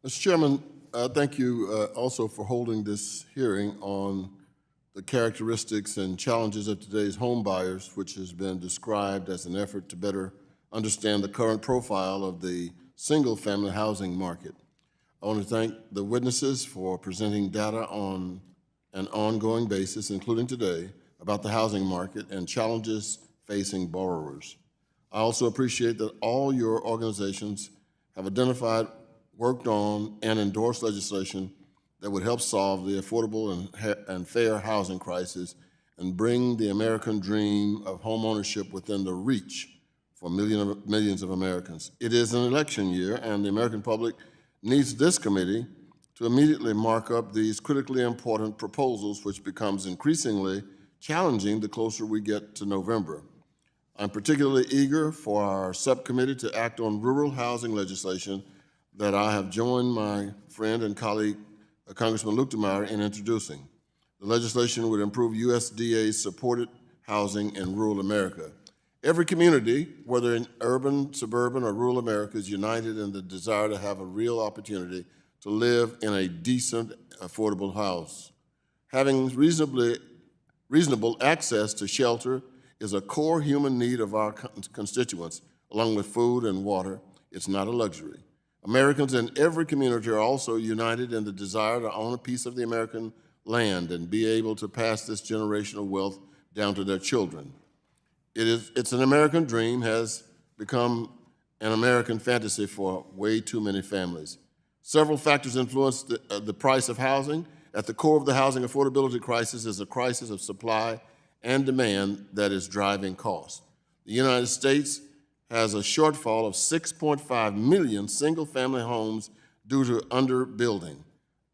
Mr. Chairman, thank you also for holding this hearing on the characteristics and challenges of today's home buyers, which has been described as an effort to better understand the current profile of the single-family housing market. I want to thank the witnesses for presenting data on an ongoing basis, including today, about the housing market and challenges facing borrowers. I also appreciate that all your organizations have identified, worked on, and endorsed legislation that would help solve the affordable and fair housing crisis and bring the American dream of homeownership within the reach for millions of Americans. It is an election year, and the American public needs this committee to immediately mark up these critically important proposals, which becomes increasingly challenging the closer we get to November. I'm particularly eager for our subcommittee to act on rural housing legislation that I have joined my friend and colleague, Congressman Luetkemeyer, in introducing. The legislation would improve USDA supported housing in rural America. Every community, whether in urban, suburban, or rural America, is united in the desire to have a real opportunity to live in a decent, affordable house. Having reasonable access to shelter is a core human need of our constituents, along with food and water. It's not a luxury. Americans in every community are also united in the desire to own a piece of the American land and be able to pass this generational wealth down to their children. It's an American dream, has become an American fantasy for way too many families. Several factors influence the price of housing. At the core of the housing affordability crisis is a crisis of supply and demand that is driving costs. The United States has a shortfall of 6.5 million single-family homes due to underbuilding.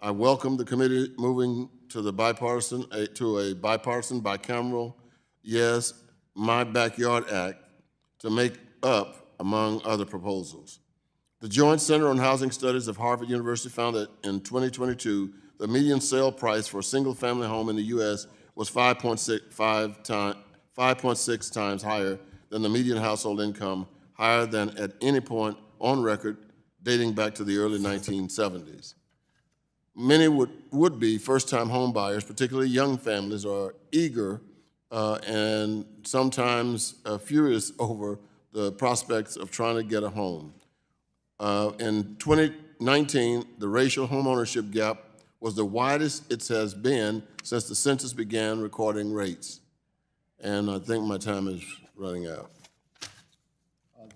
I welcome the committee moving to a bipartisan, bicameral, yes, My Backyard Act to make up, among other proposals. The Joint Center on Housing Studies of Harvard University found that in 2022, the median sale price for a single-family home in the U.S. was 5.6 times higher than the median household income, higher than at any point on record dating back to the early 1970s. Many would-be first-time home buyers, particularly young families, are eager and sometimes furious over the prospects of trying to get a home. In 2019, the racial homeownership gap was the widest it has been since the census began recording rates. And I think my time is running out.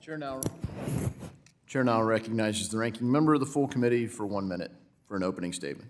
Chair now recognizes the ranking member of the full committee for 1 minute for an opening statement.